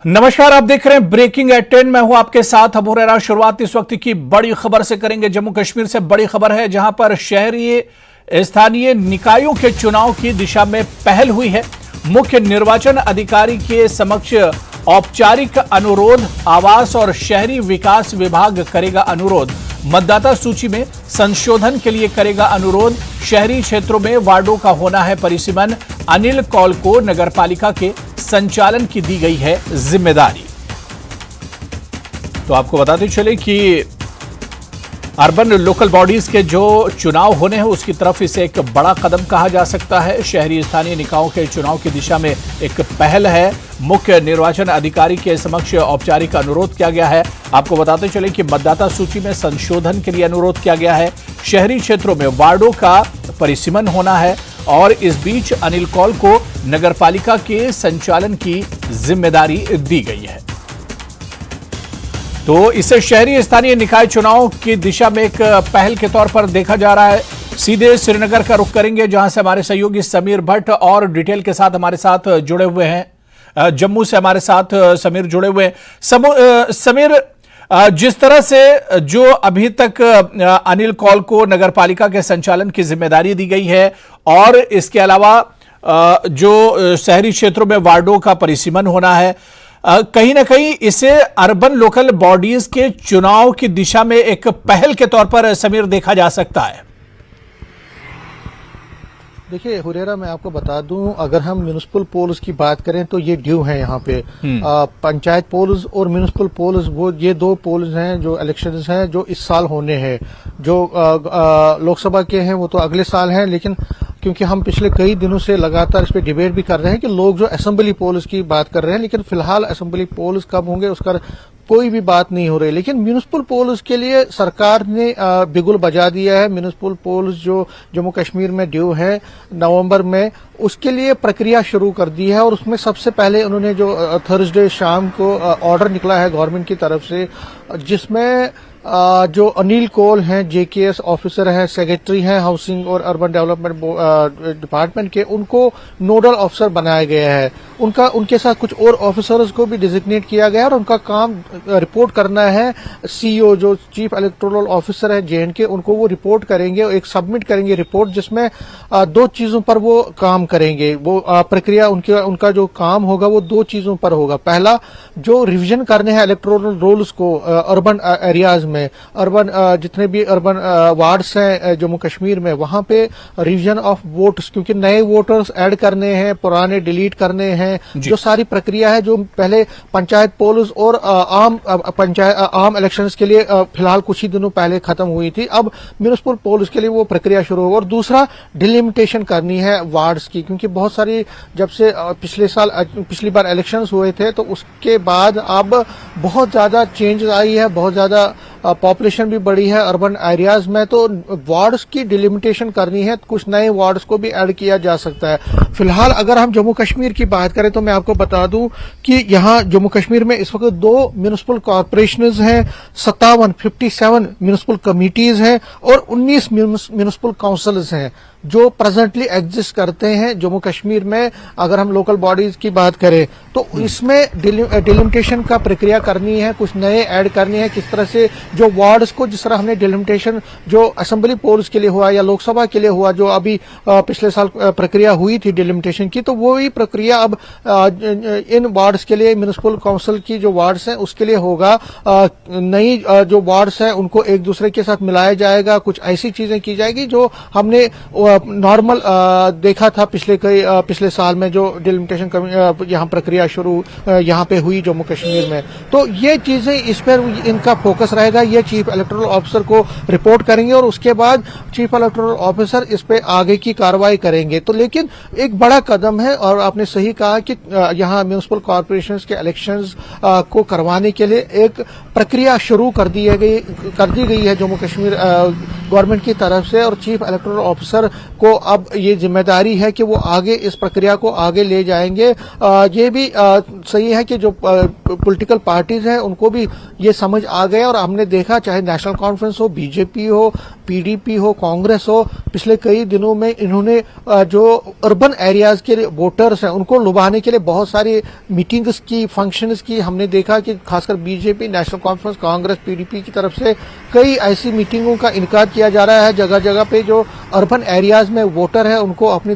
नमस्कार, आप देख रहे हैं ब्रेकिंग एट 10। मैं हूं आपके साथ अबू हुरैरा। शुरुआत इस वक्त की बड़ी खबर से करेंगे। जम्मू कश्मीर से बड़ी खबर है, जहां पर शहरी स्थानीय निकायों के चुनाव की दिशा में पहल हुई है। मुख्य निर्वाचन अधिकारी के समक्ष औपचारिक अनुरोध आवास और शहरी विकास विभाग करेगा अनुरोध। मतदाता सूची में संशोधन के लिए करेगा अनुरोध। शहरी क्षेत्रों में वार्डों का होना है परिसीमन। अनिल कौल को नगरपालिका के संचालन की दी गई है जिम्मेदारी। तो आपको बताते चले कि अर्बन लोकल बॉडीज के जो चुनाव होने हैं उसकी तरफ इसे एक बड़ा कदम कहा जा सकता है। शहरी स्थानीय निकायों के चुनाव की दिशा में एक पहल है। मुख्य निर्वाचन अधिकारी के समक्ष औपचारिक अनुरोध किया गया है। आपको बताते चले कि मतदाता सूची में संशोधन के लिए अनुरोध किया गया है। शहरी क्षेत्रों में वार्डों का परिसीमन होना है और इस बीच अनिल कौल को नगरपालिका के संचालन की जिम्मेदारी दी गई है। तो इसे शहरी स्थानीय निकाय चुनाव की दिशा में एक पहल के तौर पर देखा जा रहा है। सीधे श्रीनगर का रुख करेंगे, जहां से हमारे सहयोगी समीर भट्ट और डिटेल के साथ हमारे साथ जुड़े हुए हैं। जम्मू से हमारे साथ समीर जुड़े हुए हैं। समीर, जिस तरह से जो अभी तक अनिल कौल को नगरपालिका के संचालन की जिम्मेदारी दी गई है और इसके अलावा जो शहरी क्षेत्रों में वार्डों का परिसीमन होना है, कहीं ना कहीं इसे अर्बन लोकल बॉडीज के चुनाव की दिशा में एक पहल के तौर पर समीर देखा जा सकता है। देखिए हुरैरा, मैं आपको बता दूं, अगर हम म्यूनिसिपल पोल्स की बात करें तो ये ड्यू हैं यहाँ पे। पंचायत पोल्स और म्यूनिसिपल पोल्स, वो ये दो पोल्स हैं जो इलेक्शंस हैं जो इस साल होने हैं। जो लोकसभा के हैं वो तो अगले साल हैं, लेकिन क्योंकि हम पिछले कई दिनों से लगातार इस पे डिबेट भी कर रहे हैं कि लोग जो असेंबली पोल्स की बात कर रहे हैं, लेकिन फिलहाल असेंबली पोल्स कब होंगे उसका कोई भी बात नहीं हो रही। लेकिन म्यूनिसिपल पोल्स के लिए सरकार ने बिगुल बजा दिया है। म्यूनिसिपल पोल्स जो जम्मू कश्मीर में ड्यू है नवंबर में, उसके लिए प्रक्रिया शुरू कर दी है। और उसमें सबसे पहले उन्होंने जो थर्सडे शाम को ऑर्डर निकला है गवर्नमेंट की तरफ से, जिसमें जो अनिल कौल हैं, जेकेएस ऑफिसर हैं, सेक्रेटरी हैं हाउसिंग और अर्बन डेवलपमेंट डिपार्टमेंट के, उनको नोडल ऑफिसर बनाया गया है। उनके साथ कुछ और ऑफिसर्स को भी डिजिग्नेट किया गया है और उनका काम रिपोर्ट करना है। सीईओ जो चीफ इलेक्टोरल ऑफिसर है जेएंडके, उनको वो रिपोर्ट करेंगे, एक सबमिट करेंगे रिपोर्ट, जिसमें दो चीजों पर वो काम करेंगे। वो प्रक्रिया उनका जो काम होगा वो दो चीजों पर होगा। पहला, जो रिवीजन करने हैं इलेक्टोरल रोल्स को अर्बन एरियाज में, अर्बन जितने भी अर्बन वार्ड्स हैं जम्मू कश्मीर में, वहां पे रिवीजन ऑफ वोट्स, क्योंकि नए वोटर्स ऐड करने हैं, पुराने डिलीट करने हैं। जो सारी प्रक्रिया है जो पहले पंचायत पोल्स और आम इलेक्शंस के लिए फिलहाल कुछ ही दिनों पहले खत्म हुई थी, अब म्यूनिसिपल पोल्स के लिए वो प्रक्रिया शुरू होगी। और दूसरा, डिलिमिटेशन करनी है वार्ड्स की, क्योंकि बहुत सारी जब से पिछली बार इलेक्शंस हुए थे तो उसके बाद अब बहुत ज्यादा चेंज आई है, बहुत ज्यादा पॉपुलेशन भी बढ़ी है अर्बन एरियाज में, तो वार्ड्स की डिलिमिटेशन करनी है। कुछ नए वार्ड्स को भी ऐड किया जा सकता है। फिलहाल अगर हम जम्मू कश्मीर की बात करें तो मैं आपको बता दूं कि यहाँ जम्मू कश्मीर में इस वक्त 2 म्यूनिसिपल कॉर्पोरेशंस हैं, 57 म्यूनिसिपल कमिटीज हैं और 19 म्यूनिसिपल काउंसिल्स हैं जो प्रेजेंटली एग्जिस्ट करते हैं जम्मू कश्मीर में। अगर हम लोकल बॉडीज की बात करें तो इसमें डिलिमिटेशन का प्रक्रिया करनी है, कुछ नए ऐड करनी है। किस तरह से जो वार्ड्स को, जिस तरह हमने डिलिमिटेशन जो असेंबली पोल्स के लिए हुआ या लोकसभा के लिए हुआ, जो अभी पिछले साल प्रक्रिया हुई थी डिलिमिटेशन की, तो वो ही प्रक्रिया अब इन वार्ड्स के लिए, म्यूनिसिपल काउंसिल की जो वार्ड्स हैं उसके लिए होगा। नई जो वार्ड्स हैं उनको एक दूसरे के साथ मिलाया जाएगा, कुछ ऐसी चीजें की जाएगी जो हमने नॉर्मल देखा था पिछले साल में, जो डिलिमिटेशन यहाँ प्रक्रिया शुरू यहाँ पे हुई जम्मू कश्मीर में। तो ये चीजें, इस पर इनका फोकस रहेगा। ये चीफ इलेक्टोरल ऑफिसर को रिपोर्ट करेंगे और उसके बाद चीफ इलेक्टोरल ऑफिसर इस पे आगे की कार्रवाई करेंगे। तो लेकिन एक बड़ा कदम है और आपने सही कहा कि यहाँ म्यूनिसिपल कॉर्पोरेशंस के इलेक्शंस को करवाने के लिए एक प्रक्रिया शुरू कर दी गई है जम्मू कश्मीर गवर्नमेंट की तरफ से। और चीफ इलेक्टोरल ऑफिसर को अब ये जिम्मेदारी है कि वो आगे इस प्रक्रिया को आगे ले जाएंगे। ये भी सही है कि जो पॉलिटिकल पार्टीज हैं उनको भी ये समझ आ गया, और हमने देखा चाहे नेशनल कॉन्फ्रेंस हो, बीजेपी हो, पीडीपी हो, कांग्रेस हो, पिछले कई दिनों में इन्होंने जो अर्बन एरियाज के वोटर्स हैं उनको लुभाने के लिए बहुत सारी मीटिंग्स की, फंक्शंस की। हमने देखा कि खासकर BJP, national conference, Congress, PDP की तरफ से कई ऐसी मीटिंगों का इनकार किया जा रहा है। जगह जगह पे जो अर्बन एरियाज में वोटर है उनको अपनी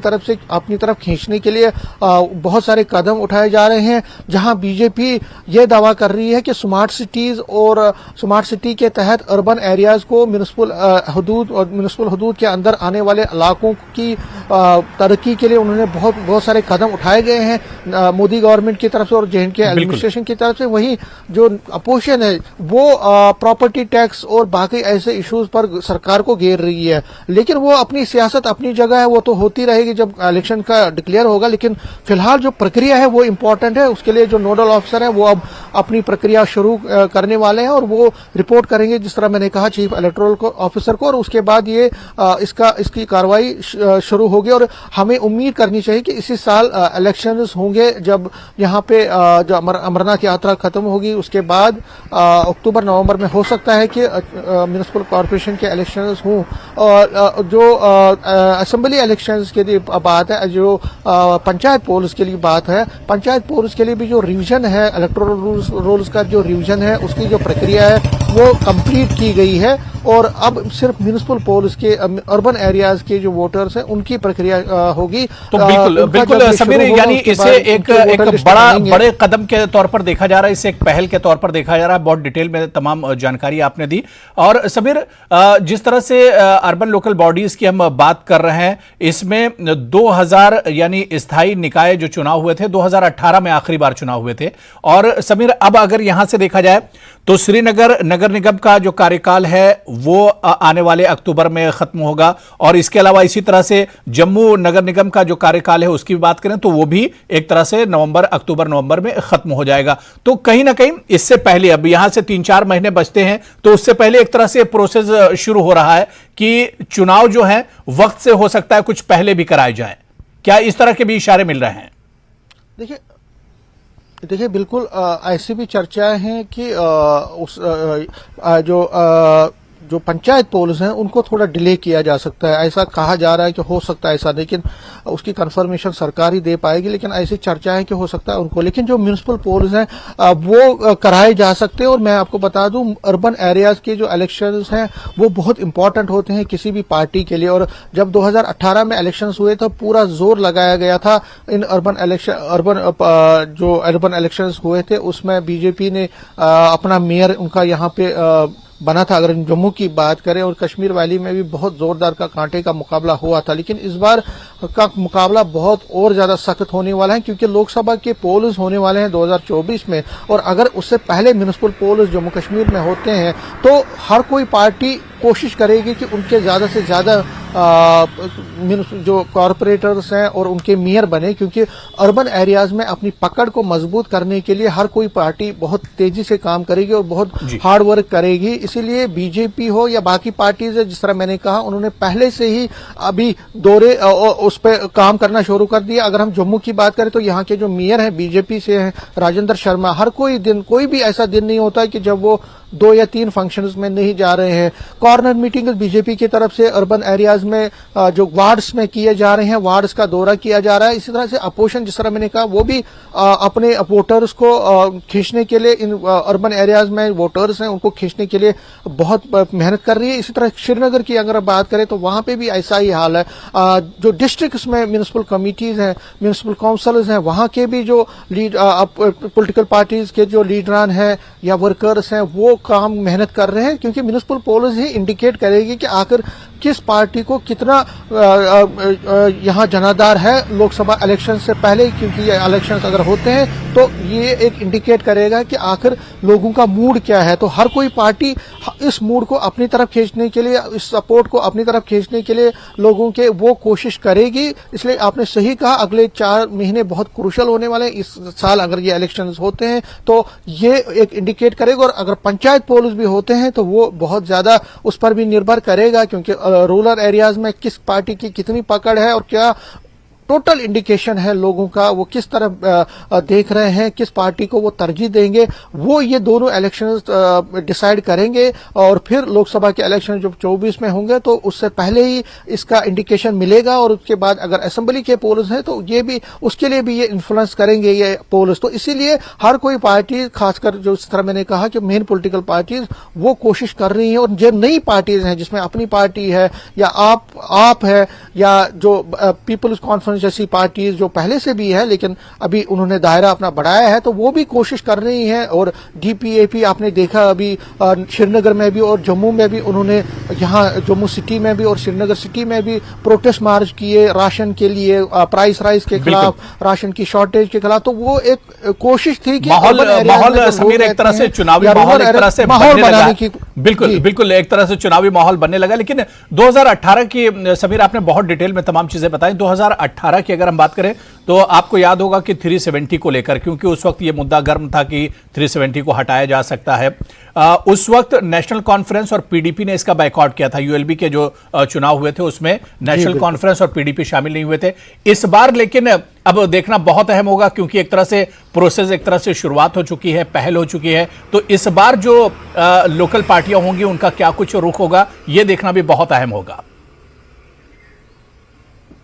तरफ खींचने के लिए बहुत सारे कदम उठाए जा रहे हैं। जहां बीजेपी ये दावा कर रही है कि स्मार्ट सिटीज और स्मार्ट सिटी के तहत अर्बन एरियाज को म्युनिसिपल हदूद के अंदर आने वाले इलाकों की तरक्की के लिए उन्होंने बहुत सारे कदम उठाए गए हैं मोदी गवर्नमेंट की तरफ से और जेएंडके एडमिनिस्ट्रेशन की तरफ से। वहीं जो अपोजिशन है वो प्रॉपर्टी टैक्स और बाकी ऐसे इश्यूज पर सरकार को घेर रही है। लेकिन वो अपनी सियासत अपनी जगह है, वो तो होती रहेगी जब इलेक्शन का डिक्लेयर होगा। लेकिन फिलहाल जो प्रक्रिया है वो इम्पोर्टेंट है। उसके लिए जो नोडल ऑफिसर है वो अब अपनी प्रक्रिया शुरू करने वाले हैं और वो रिपोर्ट करेंगे, जिस तरह मैंने कहा, चीफ इलेक्टोरल ऑफिसर को, और उसके बाद ये इसकी कार्रवाई शुरू होगी। और हमें उम्मीद करनी चाहिए कि इसी साल इलेक्शंस होंगे जब यहाँ पे जो अमरनाथ यात्रा खत्म होगी। उसके बाद अक्टूबर नवंबर में हो सकता है कि म्युनिसिपल कॉर्पोरेशन के इलेक्शंस हों। और जो असेंबली इलेक्शंस के लिए बात है, जो पंचायत पोल्स के लिए बात है, पंचायत पोल्स के लिए भी जो रिवीजन है, इलेक्टोरल रूल्स का जो रिवीजन है, उसकी जो प्रक्रिया है वो कंप्लीट की गई है। और अब सिर्फ म्युनिसिपल पोल्स के अर्बन एरियाज के जो वोटर्स हैं उनकी प्रक्रिया होगी। तो बिल्कुल समीर, यानी इसे एक बड़े कदम के तौर पर देखा जा रहा है, इसे एक पहल के तौर पर देखा जा रहा है। बहुत डिटेल में तमाम जानकारी आपने दी। और समीर, जिस तरह से अर्बन लोकल बॉडीज की हम बात कर रहे हैं, इसमें 2000 यानी स्थायी निकाय जो चुनाव हुए थे 2018 में आखिरी बार चुनाव हुए थे। और समीर, अब अगर यहां से देखा जाए तो श्रीनगर नगर निगम का जो कार्यकाल है वो आने वाले अक्टूबर में खत्म होगा, और इसके अलावा इसी तरह से जम्मू नगर निगम का जो कार्यकाल है उसकी बात करें तो वो भी एक तरह से अक्टूबर नवंबर में खत्म हो जाएगा। तो कहीं ना कहीं इससे पहले, अब यहां से 3-4 महीने बचते हैं, तो उससे पहले एक तरह से प्रोसेस शुरू हो रहा है कि चुनाव जो है वक्त से हो सकता है कुछ पहले भी कराए जाए। क्या इस तरह के भी इशारे मिल रहे हैं? देखिए बिल्कुल ऐसी भी चर्चाएं हैं कि जो पंचायत पोल्स हैं उनको थोड़ा डिले किया जा सकता है। ऐसा कहा जा रहा है कि हो सकता है ऐसा, लेकिन उसकी कंफर्मेशन सरकार ही दे पाएगी। लेकिन ऐसी चर्चाएं कि हो सकता है उनको, लेकिन जो म्युनिसिपल पोल्स हैं वो कराए जा सकते हैं। और मैं आपको बता दूं, अर्बन एरियाज के जो इलेक्शंस हैं वो बहुत इंपॉर्टेंट होते हैं किसी भी पार्टी के लिए। और जब 2018 में इलेक्शंस हुए तो पूरा जोर लगाया गया था इन अर्बन इलेक्शंस हुए थे, उसमें बीजेपी ने अपना मेयर उनका यहाँ पे बना था। अगर जम्मू की बात करें, और कश्मीर वैली में भी बहुत जोरदार का कांटे का मुकाबला हुआ था। लेकिन इस बार का मुकाबला बहुत और ज्यादा सख्त होने वाला है, क्योंकि लोकसभा के पोल्स होने वाले हैं 2024 में। और अगर उससे पहले म्युनिसिपल पोल्स जम्मू कश्मीर में होते हैं तो हर कोई पार्टी कोशिश करेगी कि उनके ज्यादा से ज्यादा जो कॉरपोरेटर्स हैं और उनके मेयर बने, क्योंकि अर्बन एरियाज में अपनी पकड़ को मजबूत करने के लिए हर कोई पार्टी बहुत तेजी से काम करेगी और बहुत हार्ड वर्क करेगी। इसीलिए बीजेपी हो या बाकी पार्टीज है, जिस तरह मैंने कहा, उन्होंने पहले से ही अभी उस पर काम करना शुरू कर दिया। अगर हम जम्मू की बात करें तो यहाँ के जो मेयर हैं बीजेपी से हैं, राजेंद्र शर्मा, हर कोई भी ऐसा दिन नहीं होता है कि जब वो 2 या 3 फंक्शंस में नहीं जा रहे हैं। कॉर्नर मीटिंग बीजेपी की तरफ से अर्बन एरियाज में जो वार्ड्स में किए जा रहे हैं, वार्ड्स का दौरा किया जा रहा है। इसी तरह से अपोजिशन, जिस तरह मैंने कहा, वो भी अपने वोटर्स को खींचने के लिए, इन अर्बन एरियाज में वोटर्स हैं उनको खींचने के लिए बहुत मेहनत कर रही है। इसी तरह श्रीनगर की अगर बात करें तो वहां पे भी ऐसा ही हाल है। जो डिस्ट्रिक्ट्स में म्युनिसिपल कमिटीज हैं, म्युनिसिपल काउंसिल्स हैं, वहां के भी जो पॉलिटिकल पार्टीज के जो लीडरान हैं या वर्कर्स हैं वो काम मेहनत कर रहे हैं, क्योंकि म्युनिसिपल पोल्स ही इंडिकेट करेगी कि आखिर किस पार्टी को कितना यहाँ जनाधार है लोकसभा इलेक्शन से पहले। क्योंकि ये इलेक्शंस अगर होते हैं तो ये एक इंडिकेट करेगा कि आखिर लोगों का मूड क्या है। तो हर कोई पार्टी इस मूड को अपनी तरफ खींचने के लिए, इस सपोर्ट को अपनी तरफ खींचने के लिए लोगों के वो कोशिश करेगी। इसलिए आपने सही कहा, अगले 4 महीने बहुत क्रूशल होने वाले हैं। इस साल अगर ये इलेक्शंस होते हैं तो ये एक इंडिकेट करेगा। और अगर पंचायत पोल्स भी होते हैं तो वो बहुत ज्यादा उस पर भी निर्भर करेगा, क्योंकि रूरल एरियाज में किस पार्टी की कितनी पकड़ है और क्या टोटल इंडिकेशन है लोगों का, वो किस तरह देख रहे हैं, किस पार्टी को वो तरजीह देंगे, वो ये दोनों इलेक्शंस डिसाइड करेंगे। और फिर लोकसभा के इलेक्शन जब 24 में होंगे तो उससे पहले ही इसका इंडिकेशन मिलेगा। और उसके बाद अगर असेंबली के पोल्स हैं तो ये भी उसके लिए भी ये इन्फ्लुएंस करेंगे ये पोल्स। तो इसीलिए हर कोई पार्टी, खासकर जो इस तरह मैंने कहा कि मेन पॉलिटिकल पार्टीज वो कोशिश कर रही हैं। और जो नई पार्टीज हैं जिसमें अपनी पार्टी है या आप है या जो पीपल्स कॉन्फ्रेंस जैसी पार्टीज जो पहले से भी है लेकिन अभी उन्होंने दायरा अपना बढ़ाया है, तो वो भी कोशिश कर रही हैं। और डीपीएपी आपने देखा अभी श्रीनगर में भी और जम्मू में भी उन्होंने, यहाँ जम्मू सिटी में भी और श्रीनगर सिटी में भी प्रोटेस्ट मार्च किए राशन के लिए, प्राइस राइज के खिलाफ, राशन की शॉर्टेज के खिलाफ। तो वो एक कोशिश थी कि माहौल समीर एक तरह से चुनावी माहौल एक तरह से माहौल बनाने की, बिल्कुल एक तरह से चुनावी माहौल बनने लगा। लेकिन 2018 की, समीर आपने बहुत डिटेल में तमाम चीजें बताई। 2018 की अगर हम बात करें तो आपको याद होगा कि 370 को लेकर, क्योंकि उस वक्त ये मुद्दा गर्म था कि 370 को हटाया जा सकता है। उस वक्त नेशनल कॉन्फ्रेंस और पीडीपी ने इसका बायकॉट किया था। यूएलबी के जो चुनाव हुए थे उसमें नेशनल कॉन्फ्रेंस और पीडीपी शामिल नहीं हुए थे इस बार। लेकिन अब देखना बहुत अहम होगा क्योंकि एक तरह से प्रोसेस, एक तरह से शुरुआत हो चुकी है, पहल हो चुकी है। तो इस बार जो लोकल पार्टियां होंगी उनका क्या कुछ रुख होगा, यह देखना भी बहुत अहम होगा।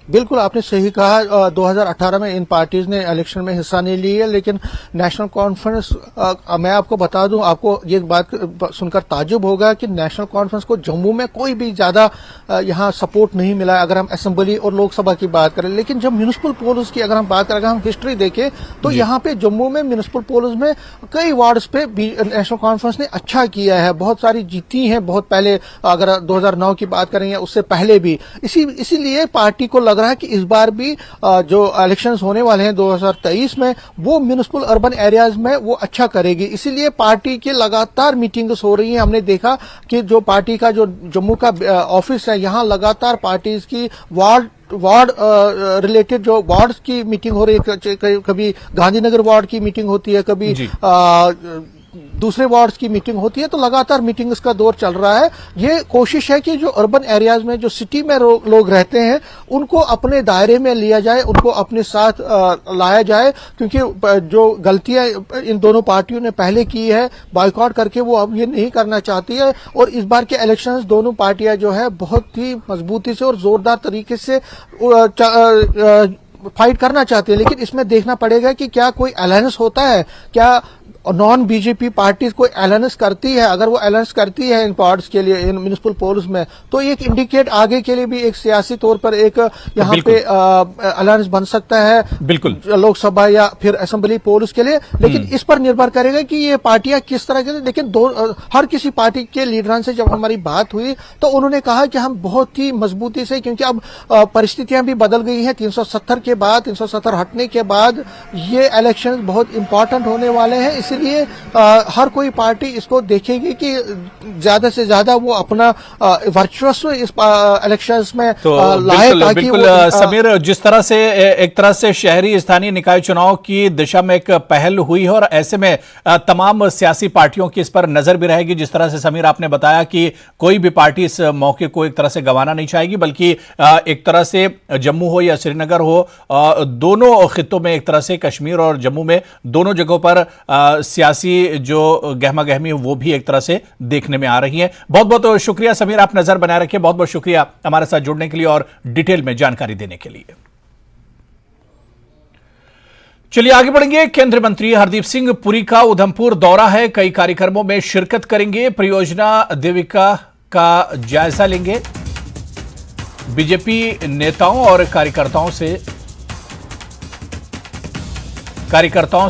बिल्कुल आपने सही कहा। 2018 में इन पार्टीज ने इलेक्शन में हिस्सा नहीं लिया, लेकिन नेशनल कॉन्फ्रेंस, मैं आपको बता दूं, आपको ये बात सुनकर ताज्जुब होगा कि नेशनल कॉन्फ्रेंस को जम्मू में कोई भी ज्यादा यहां सपोर्ट नहीं मिला अगर हम असेंबली और लोकसभा की बात करें। लेकिन जब म्यूनिसिपल पोल्स की अगर हम बात करें, अगर हम हिस्ट्री देखें तो यहाँ पे जम्मू में म्यूनिसिपल पोल्स में कई वार्ड्स पे नेशनल कॉन्फ्रेंस ने अच्छा किया है, बहुत सारी जीती हैं। बहुत पहले अगर 2009 की बात करें या उससे पहले भी, इसीलिए पार्टी को लग रहा है कि इस बार भी जो इलेक्शंस होने वाले हैं 2023 में, वो म्यूनिसिपल अर्बन एरियाज में वो अच्छा करेगी। इसीलिए पार्टी की लगातार मीटिंग्स हो रही हैं। हमने देखा कि जो पार्टी का जो जम्मू का ऑफिस है, यहाँ लगातार पार्टीज की वार्ड रिलेटेड जो वार्ड्स की मीटिंग हो रही है। कभी गांधीनगर वार्ड की मीटिंग होती है, कभी दूसरे वार्ड्स की मीटिंग होती है। तो लगातार मीटिंग्स का दौर चल रहा है। ये कोशिश है कि जो अर्बन एरियाज में, जो सिटी में लोग रहते हैं, उनको अपने दायरे में लिया जाए, उनको अपने साथ लाया जाए। क्योंकि जो गलतियां इन दोनों पार्टियों ने पहले की है बॉयकॉट करके, वो अब ये नहीं करना चाहती है। और इस बार के इलेक्शंस दोनों पार्टियां जो है बहुत ही मजबूती से और जोरदार तरीके से फाइट करना चाहती है। लेकिन इसमें देखना पड़ेगा कि क्या कोई अलायंस होता है, क्या नॉन बीजेपी पार्टीज कोई अलायंस करती है। अगर वो अलायंस करती है इन पार्ट्स के लिए, इन म्यूनिसिपल पोल्स में, तो एक इंडिकेट आगे के लिए भी एक सियासी तौर पर एक यहाँ पे अलायंस बन सकता है, बिल्कुल, लोकसभा या फिर असेंबली पोल्स के लिए। लेकिन इस पर निर्भर करेगा कि ये पार्टियां किस तरह के। लेकिन हर किसी पार्टी के लीडरान से जब हमारी बात हुई तो उन्होंने कहा कि हम बहुत ही मजबूती से, क्योंकि अब परिस्थितियां भी बदल गई हैं। 370 के बाद, 370 हटने के बाद ये इलेक्शन बहुत इंपॉर्टेंट होने वाले हैं। इसलिए हर कोई पार्टी इसको देखेगी कि ज्यादा से ज्यादा वो अपना वर्चस्व इस इलेक्शंस में लाए। बिल्कुल समीर, जिस तरह से एक तरह से शहरी स्थानीय निकाय चुनाव की दिशा में एक पहल हुई है और ऐसे में तमाम सियासी पार्टियों की इस पर नजर भी रहेगी। जिस तरह से समीर आपने बताया कि कोई भी पार्टी इस मौके को एक तरह से गंवाना नहीं चाहेगी, बल्कि एक तरह से जम्मू हो या श्रीनगर हो, दोनों खित्तों में, एक तरह से कश्मीर और जम्मू में, दोनों जगहों पर सियासी जो गहमा गहमी वो भी एक तरह से देखने में आ रही है। बहुत बहुत शुक्रिया समीर, आप नजर बनाए रखिए। बहुत बहुत शुक्रिया हमारे साथ जुड़ने के लिए और डिटेल में जानकारी देने के लिए। चलिए आगे बढ़ेंगे। केंद्रीय मंत्री हरदीप सिंह पुरी का उधमपुर दौरा है, कई कार्यक्रमों में शिरकत करेंगे, परियोजना देविका का जायजा लेंगे, बीजेपी नेताओं और कार्यकर्ताओं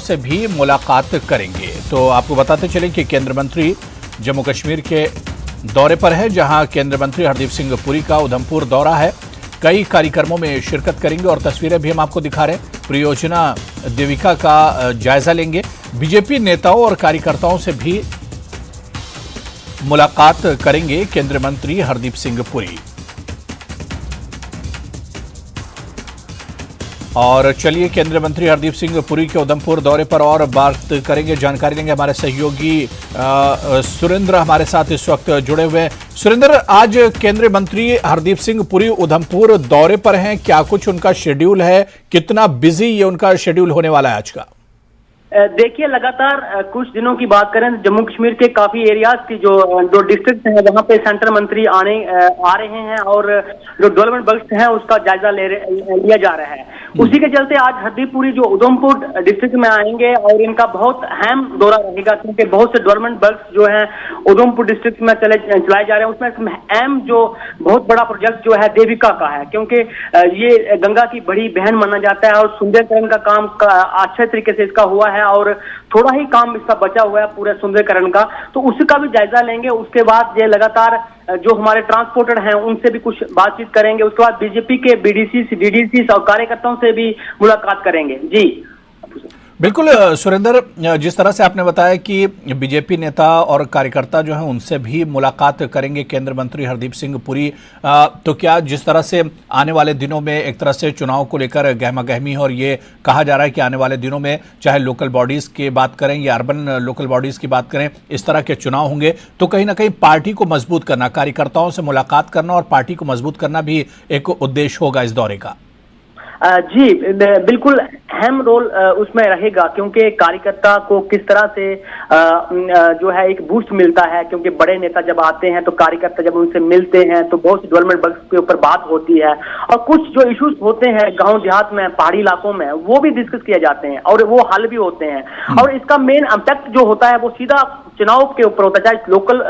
से भी मुलाकात करेंगे। तो आपको बताते चलें कि केंद्रीय मंत्री जम्मू कश्मीर के दौरे पर है, जहां केंद्रीय मंत्री हरदीप सिंह पुरी का उधमपुर दौरा है, कई कार्यक्रमों में शिरकत करेंगे और तस्वीरें भी हम आपको दिखा रहे हैं। परियोजना देविका का जायजा लेंगे, बीजेपी नेताओं और कार्यकर्ताओं से भी मुलाकात करेंगे केंद्रीय मंत्री हरदीप सिंह पुरी। और चलिए केंद्रीय मंत्री हरदीप सिंह पुरी के उधमपुर दौरे पर और बात करेंगे, जानकारी लेंगे। हमारे सहयोगी सुरेंद्र हमारे साथ इस वक्त जुड़े हुए हैं। सुरेंद्र, आज केंद्रीय मंत्री हरदीप सिंह पुरी उधमपुर दौरे पर हैं, क्या कुछ उनका शेड्यूल है, कितना बिजी ये उनका शेड्यूल होने वाला है आज का? देखिए, लगातार कुछ दिनों की बात करें तो जम्मू कश्मीर के काफी एरियाज की जो डिस्ट्रिक्ट हैं वहां पे सेंट्रल मंत्री आ रहे हैं और जो डेवलपमेंट वर्क्स हैं उसका जायजा लिया जा रहा है। उसी के चलते आज हरदीप पुरी जो उधमपुर डिस्ट्रिक्ट में आएंगे और इनका बहुत अहम दौरा रहेगा, क्योंकि बहुत से डेवलपमेंट वर्क्स जो है उधमपुर डिस्ट्रिक्ट में चलाए जा रहे हैं। उसमें अहम जो बहुत बड़ा प्रोजेक्ट जो है देविका का है, क्योंकि ये गंगा की बड़ी बहन माना जाता है और सुंदरीकरण का काम अच्छे तरीके से इसका हुआ है और थोड़ा ही काम इसका बचा हुआ है पूरे सुंदरीकरण का, तो उसका भी जायजा लेंगे। उसके बाद ये लगातार जो हमारे ट्रांसपोर्टर हैं उनसे भी कुछ बातचीत करेंगे। उसके बाद बीजेपी के बीडीसी, डीडीसी और कार्यकर्ताओं से भी मुलाकात करेंगे। जी बिल्कुल सुरेंद्र, जिस तरह से आपने बताया कि बीजेपी नेता और कार्यकर्ता जो हैं उनसे भी मुलाकात करेंगे केंद्रीय मंत्री हरदीप सिंह पुरी, तो क्या जिस तरह से आने वाले दिनों में एक तरह से चुनाव को लेकर गहमा गहमी है और ये कहा जा रहा है कि आने वाले दिनों में चाहे लोकल बॉडीज की बात करें या अर्बन लोकल बॉडीज की बात करें, इस तरह के चुनाव होंगे, तो कहीं ना कहीं पार्टी को मजबूत करना, कार्यकर्ताओं से मुलाकात करना और पार्टी को मजबूत करना भी एक उद्देश्य होगा इस दौरे का? जी बिल्कुल अहम रोल उसमें रहेगा, क्योंकि कार्यकर्ता को किस तरह से जो है एक बूस्ट मिलता है, क्योंकि बड़े नेता जब आते हैं तो कार्यकर्ता जब उनसे मिलते हैं तो बहुत सी डेवलपमेंट वर्क्स के ऊपर बात होती है और कुछ जो इश्यूज होते हैं गांव देहात में, पहाड़ी इलाकों में, वो भी डिस्कस किए जाते हैं और वो हल भी होते हैं। और इसका मेन इम्पैक्ट जो होता है वो सीधा चुनाव के ऊपर होता है, चाहे लोकल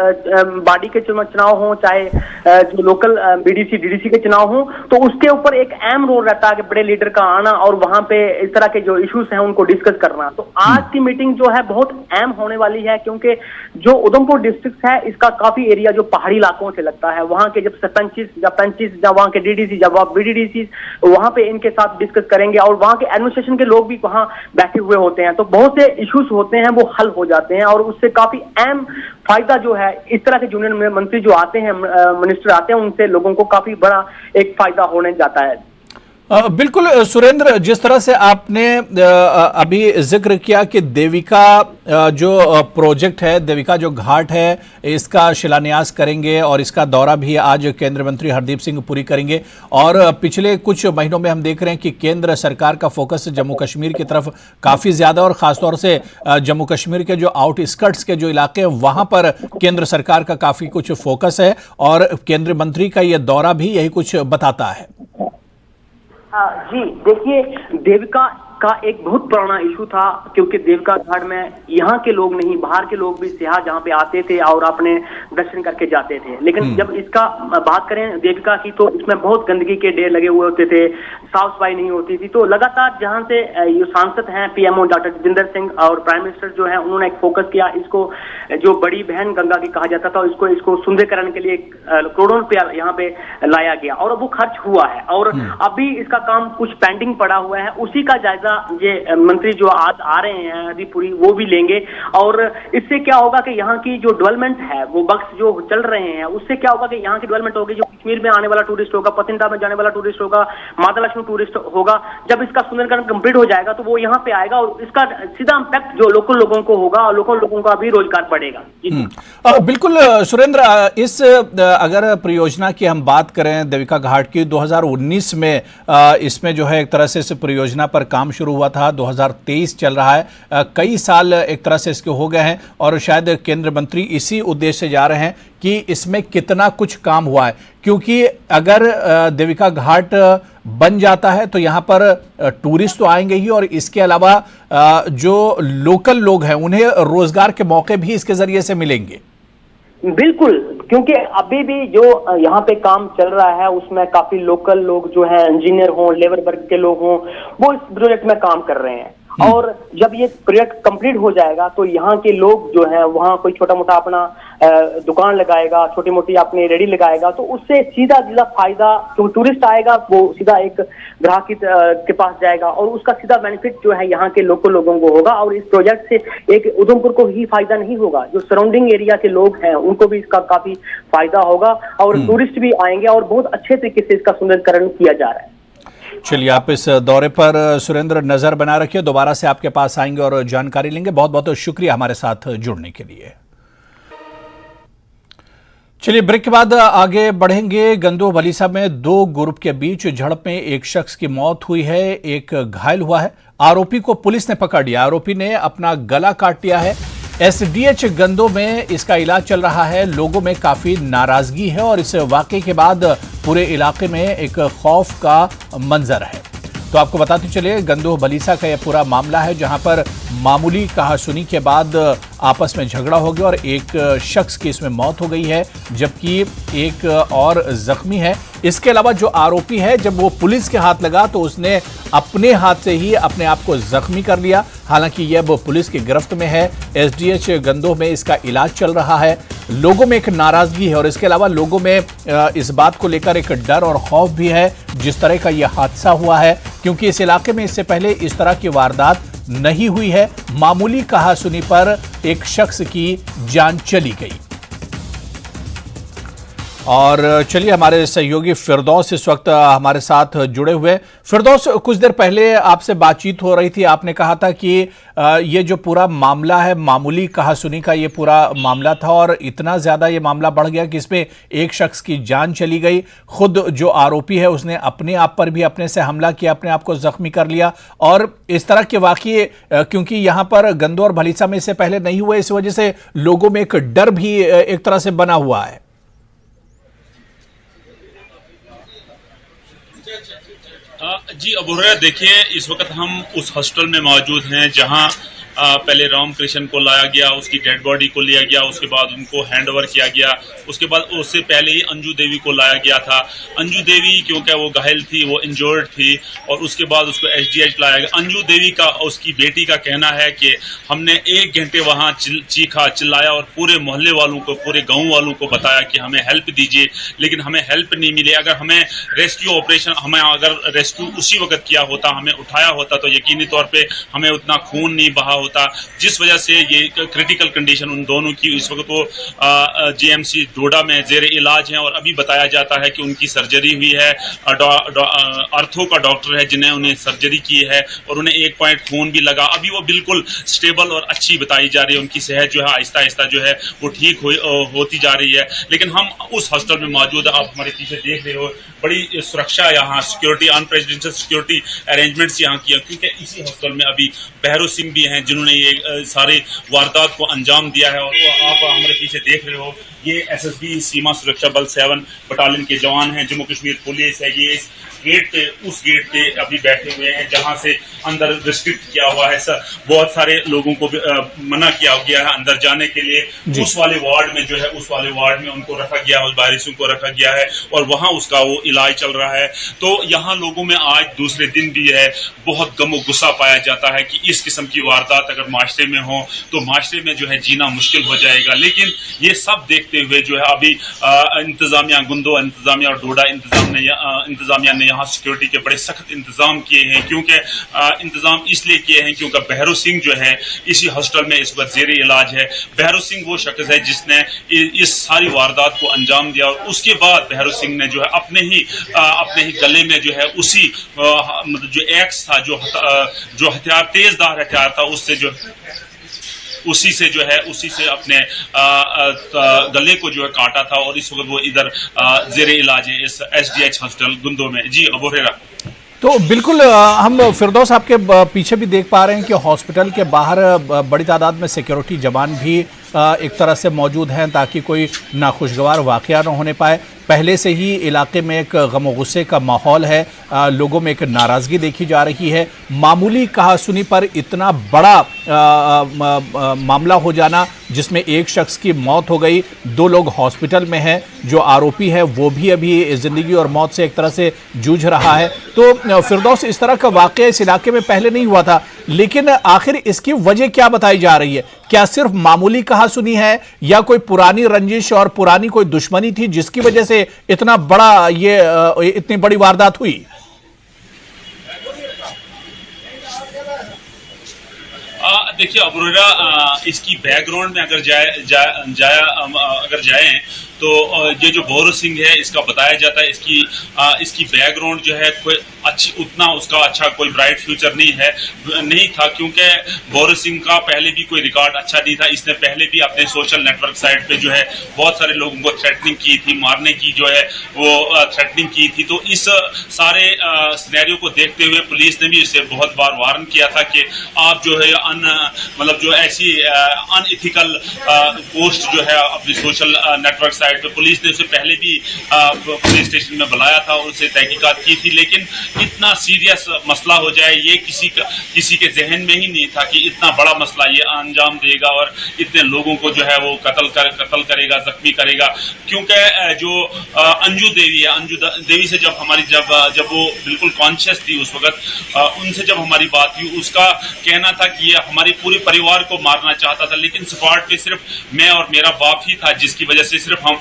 बॉडी के चुनाव हो, चाहे जो लोकल बीडीसी डीडीसी के चुनाव हो, तो उसके ऊपर एक अहम रोल रहता है कि बड़े लीडर का आना और वहां पे इस तरह के जो इश्यूज हैं उनको डिस्कस करना। तो आज की मीटिंग जो है बहुत अहम होने वाली है, क्योंकि जो उधमपुर डिस्ट्रिक्ट है इसका काफी एरिया जो पहाड़ी इलाकों से लगता है, वहां के जब सरपंचिस या पंचिस या वहां के डीडीसी जब बीडीडीसी वहां पे इनके साथ डिस्कस करेंगे और वहां के एडमिनिस्ट्रेशन के लोग भी वहां बैठे हुए होते हैं, तो बहुत से इश्यूज होते हैं वो हल हो जाते हैं और उससे काफी अहम फायदा जो है इस तरह के जूनियर मंत्री जो आते हैं, मिनिस्टर आते हैं, उनसे लोगों को काफी बड़ा एक फायदा होने जाता है। बिल्कुल सुरेंद्र, जिस तरह से आपने अभी जिक्र किया कि देविका जो प्रोजेक्ट है, देविका जो घाट है, इसका शिलान्यास करेंगे और इसका दौरा भी आज केंद्रीय मंत्री हरदीप सिंह पुरी करेंगे। और पिछले कुछ महीनों में हम देख रहे हैं कि केंद्र सरकार का फोकस जम्मू कश्मीर की तरफ काफी ज्यादा और खासतौर से जम्मू कश्मीर के जो आउटस्कर्ट्स के जो इलाके हैं वहां पर केंद्र सरकार का काफी कुछ फोकस है और केंद्रीय मंत्री का यह दौरा भी यही कुछ बताता है। जी देखिए, देविका का एक बहुत पुराना इशू था, क्योंकि देविका घाट में यहाँ के लोग नहीं, बाहर के लोग भी सियाह जहाँ पे आते थे और अपने दर्शन करके जाते थे। लेकिन जब इसका बात करें देविका की, तो इसमें बहुत गंदगी के ढेर लगे हुए होते थे, साफ सफाई नहीं होती थी। तो लगातार जहाँ से ये सांसद हैं पीएमओ डॉक्टर जितेंद्र सिंह और प्राइम मिनिस्टर जो है उन्होंने एक फोकस किया, इसको जो बड़ी बहन गंगा की कहा जाता था इसको सुंदरीकरण के लिए करोड़ों रुपया यहाँ पे लाया गया और वो खर्च हुआ है और अभी इसका काम कुछ पेंडिंग पड़ा हुआ है। उसी का जायजा ये मंत्री जो आज आ रहे हैं हरदीप पुरी वो भी लेंगे और इससे क्या होगा कि यहाँ की जो डेवलपमेंट है वो बक्स जो चल रहे हैं उससे क्या होगा कि यहाँ की डेवलपमेंट होगी, जो कश्मीर में आने वाला टूरिस्ट होगा, पतंगा में जाने वाला टूरिस्ट होगा, माता लक्ष्मी टूरिस्ट होगा, जब इसका सुंदरीकरण कंप्लीट हो जाएगा तो वो यहाँ पे आएगा और इसका सीधा इम्पैक्ट जो लोकल लोगों को होगा और लोकल लोगों का भी रोजगार बढ़ेगा। बिल्कुल सुरेंद्र, इस अगर परियोजना की हम बात करें देविका घाट की, 2019 में इसमें जो है एक तरह से इस परियोजना पर काम शुरू हुआ था, 2023 चल रहा है, कई साल एक तरह से इसके हो गए हैं और शायद केंद्रीय मंत्री इसी उद्देश्य से जा रहे हैं कि इसमें कितना कुछ काम हुआ है, क्योंकि अगर देविका घाट बन जाता है तो यहाँ पर टूरिस्ट तो आएंगे ही और इसके अलावा जो लोकल लोग हैं उन्हें रोजगार के मौके भी इसके जरिए से मिलेंगे। बिल्कुल, क्योंकि अभी भी जो यहाँ पे काम चल रहा है उसमें काफी लोकल लोग जो है, इंजीनियर हों, लेबर वर्ग के लोग हों, वो इस प्रोजेक्ट में काम कर रहे हैं और जब ये प्रोजेक्ट कंप्लीट हो जाएगा तो यहाँ के लोग जो है वहाँ कोई छोटा मोटा अपना दुकान लगाएगा, छोटी मोटी अपनी रेडी लगाएगा, तो उससे सीधा सीधा फायदा, क्योंकि टूरिस्ट आएगा वो सीधा एक ग्राहक के पास जाएगा और उसका सीधा बेनिफिट जो है यहाँ के लोकल लोगों को होगा और इस प्रोजेक्ट से एक उधमपुर को ही फायदा नहीं होगा, जो सराउंडिंग एरिया के लोग हैं उनको भी इसका काफी फायदा होगा और टूरिस्ट भी आएंगे और बहुत अच्छे तरीके से इसका सुंदरीकरण किया जा रहा है। चलिए, आप इस दौरे पर सुरेंद्र नजर बना रखिए, दोबारा से आपके पास आएंगे और जानकारी लेंगे। बहुत बहुत शुक्रिया हमारे साथ जुड़ने के लिए। चलिए, ब्रेक के बाद आगे बढ़ेंगे। गंदो बलीसा में दो ग्रुप के बीच झड़प में एक शख्स की मौत हुई है, एक घायल हुआ है। आरोपी को पुलिस ने पकड़ लिया। आरोपी ने अपना गला काट लिया है। एसडीएच गंदो में इसका इलाज चल रहा है। लोगों में काफी नाराजगी है और इस वाकये के बाद पूरे इलाके में एक खौफ का मंजर है। तो आपको बताते चले, गंदो बलीसा का यह पूरा मामला है जहां पर मामूली कहासुनी के बाद आपस में झगड़ा हो गया और एक शख्स की इसमें मौत हो गई है, जबकि एक और जख्मी है। इसके अलावा जो आरोपी है, जब वो पुलिस के हाथ लगा तो उसने अपने हाथ से ही अपने आप को जख्मी कर लिया। हालांकि यह वो पुलिस की गिरफ्त में है। एसडीएच गंदो में इसका इलाज चल रहा है। लोगों में एक नाराजगी है और इसके अलावा लोगों में इस बात को लेकर एक डर और खौफ भी है जिस तरह का यह हादसा हुआ है, क्योंकि इस इलाके में इससे पहले इस तरह की वारदात नहीं हुई है। मामूली कहासुनी पर एक शख्स की जान चली गई। और चलिए, हमारे सहयोगी फिरदौस इस वक्त हमारे साथ जुड़े हुए। फिरदौस, कुछ देर पहले आपसे बातचीत हो रही थी, आपने कहा था कि ये जो पूरा मामला है, मामूली कहासुनी का ये पूरा मामला था और इतना ज्यादा ये मामला बढ़ गया कि इसमें एक शख्स की जान चली गई। खुद जो आरोपी है उसने अपने आप पर भी अपने से हमला किया, अपने आप को जख्मी कर लिया। और इस तरह के वाकये क्योंकि यहाँ पर गंदो और भलीसा में इससे पहले नहीं हुए, इस वजह से लोगों में एक डर भी एक तरह से बना हुआ है। जी अबुहरा, देखिए, इस वक्त हम उस हॉस्टल में मौजूद हैं जहां पहले रामकृष्ण को लाया गया, उसकी डेड बॉडी को लिया गया, उसके बाद उनको हैंड ओवर किया गया। उसके बाद उससे पहले ही अंजू देवी को लाया गया था। अंजू देवी क्योंकि वो घायल थी, वो इंजर्ड थी और उसके बाद उसको एसडीएच लाया गया। अंजू देवी का, उसकी बेटी का कहना है कि हमने 1 घंटे वहां चीखा चिल्लाया और पूरे मोहल्ले वालों को, पूरे गांव वालों को बताया कि हमें हेल्प दीजिए, लेकिन हमें हेल्प नहीं मिली। अगर हमें रेस्क्यू ऑपरेशन, हमें अगर रेस्क्यू उसी वक्त किया होता, हमें उठाया होता, तो यकीनी तौर पर हमें उतना खून नहीं बहा होता, जिस वजह से ये क्रिटिकल कंडीशन उन दोनों की। इस वक्त वो जीएमसी डोडा में जेर इलाज हैं और अभी बताया जाता है कि उनकी सर्जरी हुई है। आर्थो का डॉक्टर है जिन्हें उन्हें सर्जरी की है और उन्हें 1 पॉइंट खून भी लगा। अभी वो बिल्कुल स्टेबल और अच्छी बताई जा रही है। उनकी सेहत जो है आहिस्ता आहिस्ता जो है वो ठीक होती जा रही है। लेकिन हम उस हॉस्टल में मौजूद है, आप हमारे पीछे देख रहे हो, बड़ी सुरक्षा यहाँ, सिक्योरिटी, अनप्रेसिडेंशियल सिक्योरिटी अरेंजमेंट्स यहाँ किया, क्योंकि इसी हॉस्टल में अभी बहरो सिंह भी हैं जिन्होंने ये सारे वारदात को अंजाम दिया है। और आप हमारे पीछे देख रहे हो, ये एसएसबी सीमा सुरक्षा बल 7 बटालियन के जवान हैं, जम्मू कश्मीर पुलिस है। ये इस गेट पे, उस गेट पे अभी बैठे हुए हैं जहां से अंदर रिस्ट्रिक्ट किया हुआ है। बहुत सारे लोगों को मना किया गया है अंदर जाने के लिए। उस वाले वार्ड में जो है, उस वाले वार्ड में उनको रखा गया है, उस वायरसों को रखा गया है और वहां उसका वो इलाज चल रहा है। तो यहाँ लोगों में आज दूसरे दिन भी है बहुत गम गुस्सा पाया जाता है कि इस किस्म की वारदात अगर माशरे में हो तो माशरे में जो है जीना मुश्किल हो जाएगा। लेकिन ये सब देखते हुए जो है अभी इंतजामिया, गुंदो इंतजामिया और डोडा इंतजामिया ने यहाँ सिक्योरिटी के बड़े सख्त इंतजाम किए हैं। क्योंकि इंतजाम इसलिए किए हैं क्योंकि बहरो सिंह जो है इसी हॉस्टल में इस वक्त जेरे इलाज है। बहरो सिंह वो शख्स है जिसने इस सारी वारदात को अंजाम दिया और उसके बाद बहरो सिंह ने जो है अपने ही गले में जो है उसी मतलब जो एक्स था, जो हथियार, तेजदार हथियार था, उसी से अपने गले को जो है काटा था और इस वक्त वो इधर जेरे इलाज है इस एसडीएच हॉस्टल गुंदो में। जी अबुहरा, तो बिल्कुल हम फिरदौस आपके पीछे भी देख पा रहे हैं कि हॉस्पिटल के बाहर बड़ी तादाद में सिक्योरिटी जवान भी एक तरह से मौजूद हैं ताकि कोई नाखुशगवार वाकया न होने पाए। पहले से ही इलाके में एक गम और गुस्से का माहौल है, लोगों में एक नाराज़गी देखी जा रही है। मामूली कहासुनी पर इतना बड़ा मामला हो जाना जिसमें एक शख्स की मौत हो गई, 2 लोग हॉस्पिटल में हैं, जो आरोपी है वो भी अभी ज़िंदगी और मौत से एक तरह से जूझ रहा है। तो फिरदौस, इस तरह का वाकया इस इलाके में पहले नहीं हुआ था, लेकिन आखिर इसकी वजह क्या बताई जा रही है? क्या सिर्फ मामूली कहासुनी है या कोई पुरानी रंजिश और पुरानी कोई दुश्मनी थी जिसकी वजह से इतना बड़ा इतनी बड़ी वारदात हुई? देखिए अबुहरा, इसकी बैकग्राउंड में अगर जाएं तो ये जो बोरो सिंह है इसका बताया जाता है इसकी बैकग्राउंड जो है कोई अच्छी उतना उसका अच्छा कोई ब्राइट फ्यूचर नहीं था, क्योंकि बोरो सिंह का पहले भी कोई रिकॉर्ड अच्छा नहीं था। इसने पहले भी अपने सोशल नेटवर्क साइट पे जो है बहुत सारे लोगों को थ्रेटनिंग की थी, मारने की जो है वो थ्रेटनिंग की थी। तो इस सारे सिनेरियो को देखते हुए पुलिस ने भी इसे बहुत बार वार्न किया था कि आप जो है मतलब जो ऐसी अनइथिकल पोस्ट जो है अपनी सोशल नेटवर्क साइट पे, पुलिस ने उसे पहले भी पुलिस स्टेशन में बुलाया था और उसे तहकीकात की थी, लेकिन इतना सीरियस मसला हो जाए ये किसी के जहन में ही नहीं था कि इतना बड़ा मसला ये अंजाम देगा और इतने लोगों को जो है वो कत्ल करेगा, जख्मी करेगा। क्योंकि जो अंजू देवी है, अंजू देवी से जब वो बिल्कुल कॉन्शियस थी उस वक्त, उनसे जब हमारी बात हुई, उसका कहना था कि ये हमारे पूरे परिवार को मारना चाहता था, लेकिन स्पॉट पे सिर्फ मैं और मेरा बाप ही था, जिसकी वजह से सिर्फ हम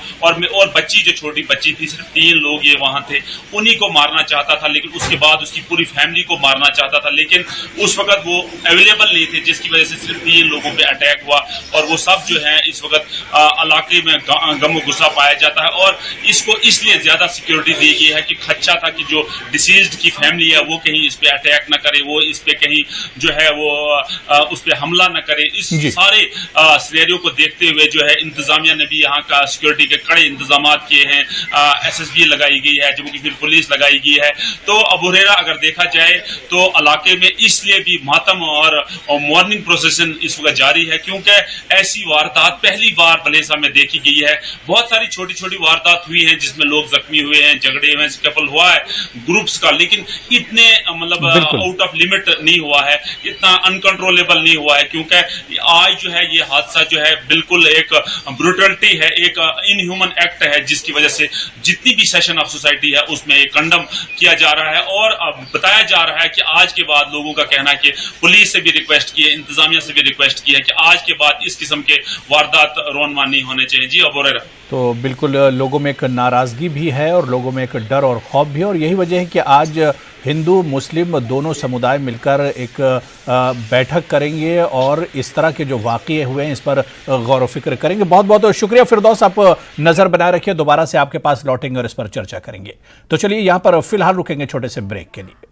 और बच्ची जो छोटी बच्ची थी, सिर्फ 3 लोग ये वहां थे, उन्हीं को मारना चाहता था। लेकिन उसके बाद उसकी पूरी फैमिली को मारना चाहता था, लेकिन उस वक्त वो अवेलेबल नहीं थे, जिसकी वजह से सिर्फ 3 लोगों पे अटैक हुआ और वो सब जो है इस वक्त इलाके में गम गुस्सा पाया जाता है। और इसको इसलिए ज्यादा सिक्योरिटी दी गई है कि खदशा था कि जो डिसीज्ड की फैमिली है वो कहीं इस पे अटैक न करे, वो इस पे कहीं जो है वो उस पे हमला न करे। इस सारे सिनेरियो को देखते हुए जो है इंतजामिया ने भी यहाँ का सिक्योरिटी के कड़े इंतजाम किए हैं, SSB लगाई गई है, जम्मू कश्मीर पुलिस लगाई गई है। तो अबू हुरैरा अगर देखा जाए तो इलाके में इसलिए भी मातम और मॉर्निंग प्रोसेसन इस वक्त जारी है, क्योंकि ऐसी वारदात पहली बार बलेसा में देखी गई है। बहुत सारी छोटी छोटी वारदात हुई है जिसमें लोग जख्मी हुए हैं, झगड़े हुए, स्कैफल हुआ है ग्रुप्स का, लेकिन इतने मतलब आउट ऑफ लिमिट नहीं हुआ है, इतना अनकंट्रोलेबल नहीं हुआ है। क्योंकि आज जो है ये हादसा जो है बिल्कुल एक ब्रूटलिटी है, एक इनह्यूमन एक्ट है, जिसकी वजह से जितनी भी सेशन ऑफ सोसाइटी है उसमें एक कंडम किया जा रहा है। और बताया जा रहा है कि आज के बाद लोगों का कहना है कि पुलिस से भी रिक्वेस्ट की है, इंतजामिया से भी रिक्वेस्ट की है कि आज के बाद इस किस्म के वारदात रोनमा नहीं होने चाहिए। जी अबू हुरैरा। तो बिल्कुल लोगों में एक नाराज़गी भी है और लोगों में एक डर और खौफ भी है, और यही वजह है कि आज हिंदू मुस्लिम दोनों समुदाय मिलकर एक बैठक करेंगे और इस तरह के जो वाक़ये हुए हैं इस पर गौर व फिक्र करेंगे। बहुत बहुत शुक्रिया फिरदौस, आप नज़र बनाए रखिए, दोबारा से आपके पास लौटेंगे और इस पर चर्चा करेंगे। तो चलिए यहाँ पर फिलहाल रुकेंगे छोटे से ब्रेक के लिए।